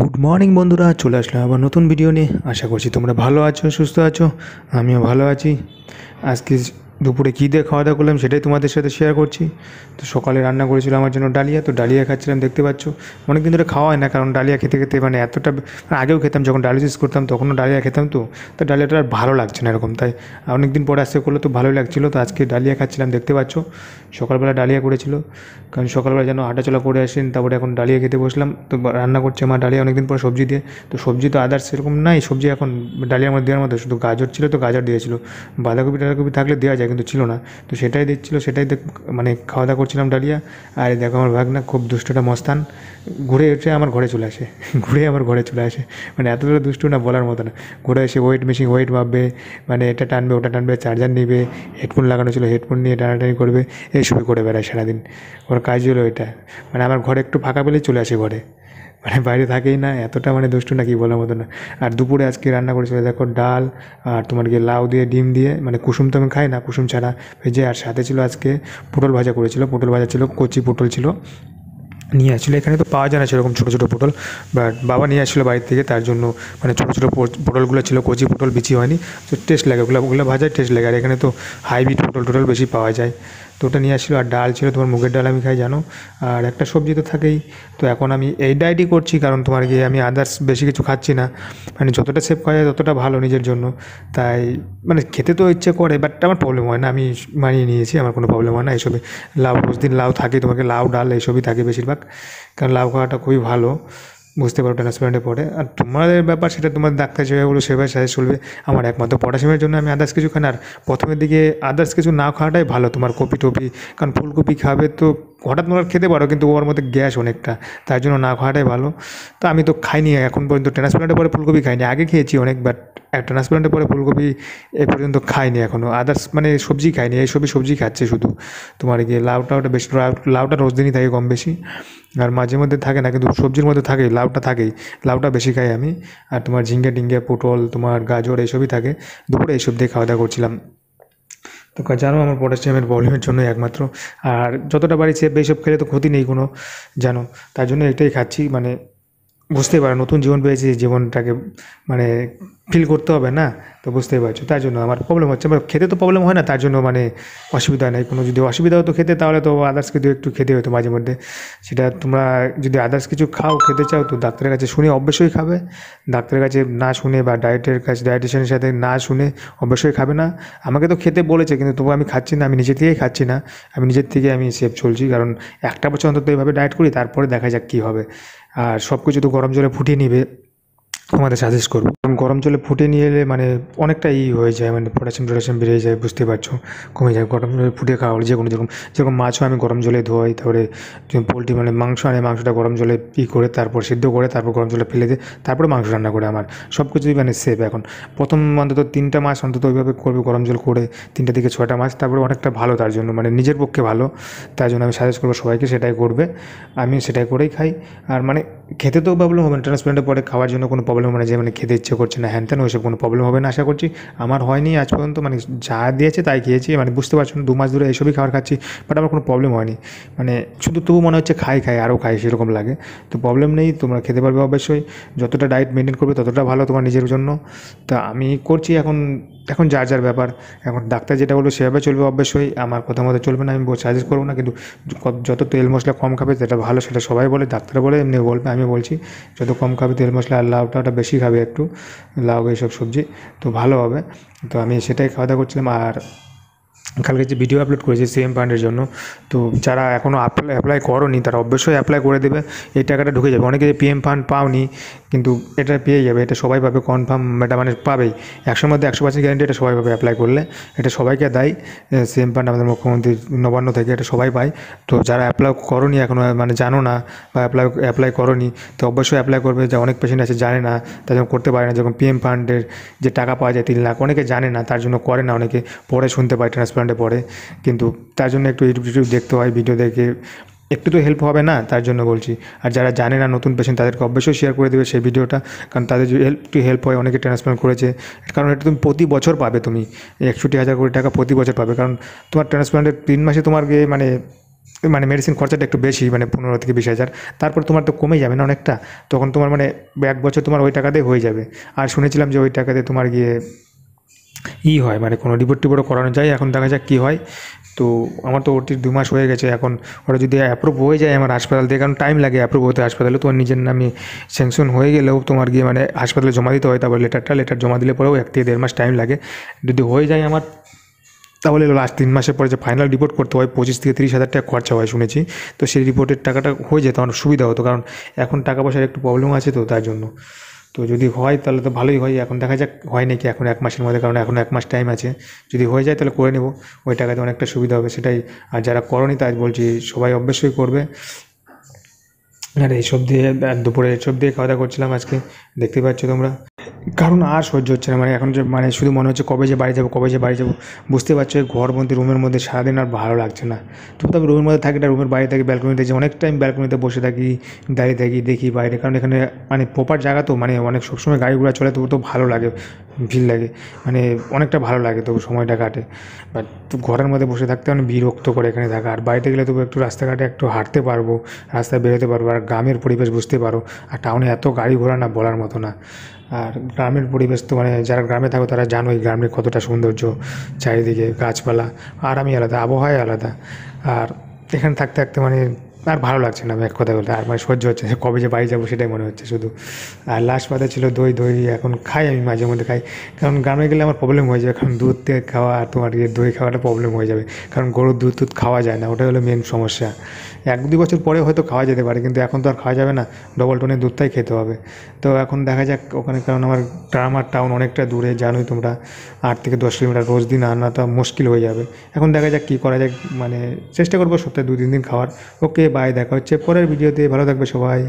Good morning বন্ধুরা, চলে আসলাম আবার নতুন ভিডিও নিয়ে। আশা করছি তোমরা ভালো আছো, সুস্থ আছো। আমিও ভালো আছি। আজকে দুপুরে কী দিয়ে খাওয়া দাওয়া করলাম সেটাই তোমাদের সাথে শেয়ার করছি। তো সকালে রান্না করেছিল আমার জন্য ডালিয়া, তো ডালিয়া খাচ্ছিলাম, দেখতে পাচ্ছ। অনেক দিন ধরে খাওয়া হয় না, কারণ ডালিয়া খেতে খেতে মানে এতটা আগেও খেতাম, যখন ডায়ালিসিস করতাম তখনও ডালিয়া খেতাম। তো ডালিয়াটা আর ভালো লাগছে না এরকম, তাই অনেক দিন পরে আসতে করলে তো ভালোই লাগছিলো। তো আজকে ডালিয়া খাচ্ছিলাম, দেখতে পাচ্ছ। সকালবেলা ডালিয়া করেছিল, কারণ সকালবেলা যেন হাঁটাচলা করে আসেন, তারপরে এখন ডালিয়া খেতে বসলাম। তো রান্না করছে মা ডালিয়া অনেকদিন পর সবজি দিয়ে। তো সবজি তো আদার্স সেরকম নাই সবজি এখন ডালিয়ার মধ্যে দেওয়ার মধ্যে, শুধু গাজর ছিল তো গাজর দিয়েছিল। বাঁধাকপি টাধাকপি থাকলে দেওয়া যায়, কিন্তু ছিল না। তো সেটাই দিচ্ছিলো, সেটাই মানে খাওয়া দাওয়া করছিলাম ডালিয়া। আর দেখো আমার ভাগনা খুব দুষ্টটা মস্তান, ঘুরে এসে আমার ঘরে চলে আসে ঘুরে আমার ঘরে চলে আসে, মানে এতটা দুষ্টু না বলার মতো না। ঘুরে এসে ওয়েট মেশিন ওয়েট মাপবে, মানে এটা টানবে ওটা টানবে, চার্জার নেবে, হেডফোন লাগানো ছিল হেডফোন নিয়ে টানাটানি করবে, এইসবই করে বেড়ায় সারাদিন। ওর কাজ হলো এটা, মানে আমার ঘরে একটু ফাঁকা পেলেই চলে আসে ঘরে, মানে বাইরে থাকেই না। এতটা মানে দুষ্টু না কি বলার মতো না। আর দুপুরে আজকে রান্না করেছিল দেখো ডাল, আর তোমার গিয়ে লাউ দিয়ে ডিম দিয়ে, মানে কুসুম তো আমি খাই না, কুসুম ছাড়া ভেজে। আর সাথে ছিল আজকে পটল ভাজা করেছিল, পটল ভাজা ছিল, কচি পটল ছিল নিয়ে আসছিলো। এখানে তো পাওয়া যায় না সেরকম ছোটো ছোটো পটল, বাট বাবা নিয়ে আসছিলো বাড়ির থেকে, তার জন্য মানে ছোটো ছোটো পটলগুলো ছিল, কচি পটল বিচি হয়নি, তো টেস্ট লাগে ওগুলো ভাজায় টেস্ট লাগে। আর এখানে তো হাইব্রিড পটল টোটল বেশি পাওয়া যায়, তো ওটা নিয়ে আসছিলো। আর ডাল ছিল তোমার মুগের ডাল, আমি খাই জানো। আর একটা সবজি তো থাকেই। তো এখন আমি এই ডায়েটই করছি, কারণ তোমার গিয়ে আমি আদার্স বেশি কিছু খাচ্ছি না, মানে যতটা সেভ করা যায় ততটা ভালো নিজের জন্য। তাই মানে খেতে তো ইচ্ছে করে, বাট আমার প্রবলেম হয় না, আমি মানিয়ে নিয়েছি, আমার কোনো প্রবলেম হয় না এসবে। লাউ রোজ দিন লাউ থাকে, তোমাকে লাউ ডাল এইসবই থাকে বেশিরভাগ, কারণ লাউ খাওয়াটা খুবই ভালো, বুঝতে পারো ট্রান্সপ্লান্টে পড়ে। আর তোমাদের ব্যাপার সেটা তোমার ডাক্তার যেভাবে বলো সেভাবে সাজেস্ট চলবে। আমার একমাত্র পটাশিয়ামের জন্য আমি আদার্স কিছু খাই না। আর প্রথমের দিকে আদার্স কিছু না খাওয়াটাই ভালো, তোমার কপি টপি, কারণ ফুলকপি খাবে তো হঠাৎ তোমরা খেতে পারো, কিন্তু ওর মধ্যে গ্যাস অনেকটা, তার জন্য না খাওয়াটাই ভালো। তো আমি তো খাইনি এখন পর্যন্ত, ট্রান্সপ্লান্টের পরে ফুলকপি খাইনি, আগে খেয়েছি অনেক, বাট ট্রান্সপ্লান্টের পরে ফুলকপি এ পর্যন্ত খাইনি এখনও। আদার্স মানে সবজি খাইনি, এইসবই সবজি খাচ্ছে শুধু। তোমার গিয়ে লাউটা ওটা বেশি, লাউটা রোজ দিনই থাকে কম বেশি, আর মাঝে মধ্যে থাকে না, কিন্তু সবজির মধ্যে থাকে, লাউটা থাকেই, লাউটা বেশি খাই আমি। আর তোমার ঝিঙ্গে টিঙ্গে পটল তোমার গাজর এইসবই থাকে। দুপুরে এইসব দিয়ে খাওয়া দাওয়া করছিলাম। তো জানো আমার পটাশিয়ামের প্রবলেমের জন্য একমাত্র। আর যতটা পারি চেপে এইসব খেলে তো ক্ষতি নেই কোনো, জানো। তার জন্য এটাই খাচ্ছি, মানে বুঝতেই পারো নতুন জীবন পেয়েছি, জীবনটাকে মানে ফিল করতে হবে না, তো বুঝতেই পারছো। তার জন্য আমার প্রবলেম হচ্ছে, আমার খেতে তো প্রবলেম হয় না, তার জন্য মানে অসুবিধা নেই কোনো। যদি অসুবিধা হতো খেতে, তাহলে তো আদার্স কিছু একটু খেতে হতো মাঝে মধ্যে। সেটা তোমরা যদি আদার্স কিছু খাও খেতে চাও, তো ডাক্তারের কাছে শুনে অবশ্যই খাবে। ডাক্তারের কাছে না শুনে বা ডায়েটিশিয়ানের সাথে না শুনে অবশ্যই খাবে না। আমাকে তো খেতে বলেছে, কিন্তু তবু আমি খাচ্ছি না, আমি নিজে থেকেই খাচ্ছি না, আমি নিজের থেকে আমি সেফ চলছি। কারণ একটা বছর অন্তত এইভাবে ডায়েট করি, তারপরে দেখা যাক কী হবে। আর সব কিছু তো গরম জলে ফুটিয়ে নিবে, তোমাদের সাজেস্ট করবো। কারণ গরম জলে ফুটিয়ে নিয়ে এলে মানে অনেকটা হয়ে যায়, মানে পটাশিয়াম বেড়ে যায়, বুঝতে পারছো, কমে যায়। গরম জলে ফুটিয়ে খাওয়া হলে যেরকম যেরকম মাছও আমি গরম জলে ধোয়াই, তারপরে পোলট্রি মানে মাংস আনে, মাংসটা গরম জলে করে তারপর সিদ্ধ করে তারপর গরম জলে ফেলে দিয়ে তারপরে মাংস রান্না করে। আমার সব কিছুই মানে সেফ এখন। প্রথম অন্তত 3টা মাস অন্তত ওইভাবে করবে, গরম জল করে 3টা থেকে 6টা মাস, তারপরে অনেকটা ভালো, তার জন্য মানে নিজের পক্ষে ভালো। তার জন্য আমি সাজেস্ট করবো সবাইকে সেটাই করবে, আমি সেটাই করেই খাই। আর মানে খেতে তো প্রবলেম হবে না, ট্রান্সপ্লান্টের পরে খাওয়ার জন্য কোনো প্রবলেম হবে না, যে মানে খেতে ইচ্ছে করছে না হ্যান ত্যান, ওইসব কোনো প্রবলেম হবে না আশা করছি। আমার হয়নি আজ পর্যন্ত, মানে যা দিয়েছে তাই খেয়েছি, মানে বুঝতে পারছো না 2 মাস ধরে এইসবই খাবার খাচ্ছি, বাট আমার কোনো প্রবলেম হয়নি। মানে শুধু তবু মনে হচ্ছে খাই আরও খাই সেরকম লাগে। তো প্রবলেম নেই, তোমরা খেতে পারবে অবশ্যই। যতটা ডায়েট মেনটেন করবে ততটা ভালো তোমার নিজের জন্য। তা আমি করছি এখন, যার যার ব্যাপার। এখন ডাক্তার যেটা বলবে সেভাবে চলবে অবশ্যই, আমার কথা মতো চলবে না, আমি সাজেস্ট করবো না। কিন্তু যত তেল মশলা কম খাবে সেটা ভালো, সেটা সবাই বলে, ডাক্তার বলে, এমনি বলবে, আমি বলছি যত কম খাবে তেল মশলা, আর লাউটা ওটা বেশি খাবে একটু, লাউ এইসব সবজি, তো ভালো হবে। তো আমি সেটাই খাওয়া দাওয়া করছিলাম। আর কালকে যে ভিডিও আপলোড করেছি সিএম ফান্ডের জন্য, তো যারা এখনও অ্যাপ্লাই করোনি তারা অবশ্যই অ্যাপ্লাই করে দেবে, এই টাকাটা ঢুকে যাবে। অনেকে যে পিএম ফান্ড পাওনি, কিন্তু এটা পেয়ে যাবে, এটা সবাই পাবে কনফার্ম, এটা মানে পাবেই 100-র মধ্যে 100% গ্যারেন্টি, এটা সবাই পাবে অ্যাপ্লাই করলে। এটা সবাইকে দেয় সিএম ফান্ড, আমাদের মুখ্যমন্ত্রী নবান্ন থেকে, এটা সবাই পায়। তো যারা অ্যাপ্লাই করোনি এখনও, মানে জানো না বা অ্যাপ্লাই করোনি, তো অবশ্যই অ্যাপ্লাই করবে। যে অনেক পেশেন্ট আছে জানে না, তার জন্য করতে পারে না। যেরকম পিএম ফান্ডের যে টাকা পাওয়া যায় 3 লাখ, অনেকে জানে না, তার জন্য করে না, অনেকে পরে শুনতে পায় ট্রান্সপ্লান্টে পরে, কিন্তু তার জন্য একটু ইউটিউব দেখতে হয়, ভিডিও দেখে একটু তো হেল্প হবে না, তার জন্য বলছি। আর যারা জানে না নতুন পেশেন্ট, তাদেরকে অবশ্যই শেয়ার করে দেবে সেই ভিডিওটা, কারণ তাদের যদি হেল্প হয়, অনেকে ট্রান্সপ্লান্ট করেছে। কারণ এটা তুমি প্রতি বছর পাবে, তুমি 61,000 কোটি টাকা প্রতি বছর পাবে, কারণ তোমার ট্রান্সপ্লান্টের 3 মাসে তোমার মানে মানে মেডিসিন খরচাটা একটু বেশি, মানে 15 থেকে 20 হাজার। তারপর তোমার তো কমে যাবে না অনেকটা, তখন তোমার মানে 1 বছর তোমার ওই টাকাতেই হয়ে যাবে। আর শুনেছিলাম যে ওই টাকাতে তোমার গিয়ে হয়, মানে কোনো রিপোর্ট টিপোর্টও করানো যায়, এখন দেখা যাক কী হয়। তো আমার তো ওটির 2 মাস হয়ে গেছে, এখন ওটা যদি অ্যাপ্রুভ হয়ে যায় আমার হাসপাতাল থেকে, কারণ টাইম লাগে অ্যাপ্রুভ হতে হাসপাতালে, তোমার নিজের নামে স্যাংশন হয়ে গেলেও তোমার গিয়ে মানে হাসপাতালে জমা দিতে হয়, তারপর লেটার জমা দিলে পরেও 1 থেকে 1.5 মাস টাইম লাগে। যদি হয়ে যায় আমার, তাহলে লাস্ট 3 মাসের পরে যে ফাইনাল রিপোর্ট করতে হয় 25 থেকে 30 হাজার টাকা খরচা হয় শুনেছি। তো সেই রিপোর্টের টাকাটা হয়ে যেত আমার সুবিধা হতো, কারণ এখন টাকা পয়সার একটু প্রবলেম আছে, তো তার জন্য। তো যদি হয় তাহলে তো ভালোই হয়, এখন দেখা যাক হয় নাকি এখন 1 মাসের মধ্যে, কারণ এখন 1 মাস টাইম আছে। যদি হয়ে যায় তাহলে করে নেব, ওই টাকাতে অনেকটা সুবিধা হবে সেটাই। আর যারা করনি তাই বলছি সবাই অবশ্যই করবে। আর এইসব দিয়ে দুপুরে এইসব দিয়ে খাওয়া দাওয়া করছিলাম আজকে, দেখতে পাচ্ছ তোমরা। কারণ আর সহ্য হচ্ছে না, মানে এখন যে মানে শুধু মনে হচ্ছে কবে যে বাড়ি যাবো, কবে যে বাড়ি যাবো। বুঝতে পারছো এই ঘর মধ্যে রুমের মধ্যে সারাদিন আর ভালো লাগছে না। তুমি তো আমি রুমের মধ্যে থাকি না, রুমের বাইরে থাকি, ব্যালকনিতে যে অনেক টাইম ব্যালকনিতে বসে থাকি, দাঁড়িয়ে থাকি, দেখি বাইরে, কারণ এখানে মানে প্রপার জায়গা তো, মানে অনেক সবসময় গাড়ি ঘোড়া চলে, তবু তো ভালো লাগে, ভিড় লাগে, মানে অনেকটা ভালো লাগে, তবু সময়টা কাটে। বাট ঘরের মধ্যে বসে থাকতে মানে বিরক্ত করে এখানে থাকা। আর বাইরে গেলে তবু একটু রাস্তাঘাটে একটু হাঁটতে পারবো, রাস্তায় বেরোতে পারবো, আর গ্রামের পরিবেশ বুঝতে পারো। আর টাউনে এত গাড়ি ঘোড়া না বলার মতো না। আর গ্রামের পরিবেশ তো মানে যারা গ্রামে থাকো তারা জানোই গ্রামের কতটা সৌন্দর্য, চারিদিকে গাছপালা, আরামই আলাদা, আবহাওয়াই আলাদা। আর এখানে থাকতে থাকতে মানে আর ভালো লাগছে না, এক কথা বলতে, আর মানে সহ্য হচ্ছে না, কবে যে বাড়ি যাবো সেটাই মনে হচ্ছে শুধু। আর লাস্ট পাতে ছিল দই, দই এখন খাই, আমি মাঝে মধ্যে খাই, কারণ গ্রামে গেলে আমার প্রবলেম হয়ে যাবে, কারণ দুধ দিয়ে খাওয়া আর তোমার দই খাওয়াটা প্রবলেম হয়ে যাবে, কারণ গরুর দুধ টুধ খাওয়া যায় না, ওটাই হলো মেন সমস্যা। 1-2 বছর পরে হয়তো খাওয়া যেতে পারে, কিন্তু এখন তো আর খাওয়া যাবে না, ডবল টোনের দুধটাই খেতে হবে। তো এখন দেখা যাক ওখানে, কারণ আমার গ্রাম আর টাউন অনেকটা দূরে, জানোই তোমরা, 8 থেকে 10 কিলোমিটার রোজ দিন আনাটা মুশকিল হয়ে যাবে। এখন দেখা যাক কী করা যায়, মানে চেষ্টা করবো সপ্তাহে 2-3 দিন খাওয়ার। ওকে বাই, দেখা হচ্ছে পরের ভিডিওতে, ভালো থাকবে সবাই।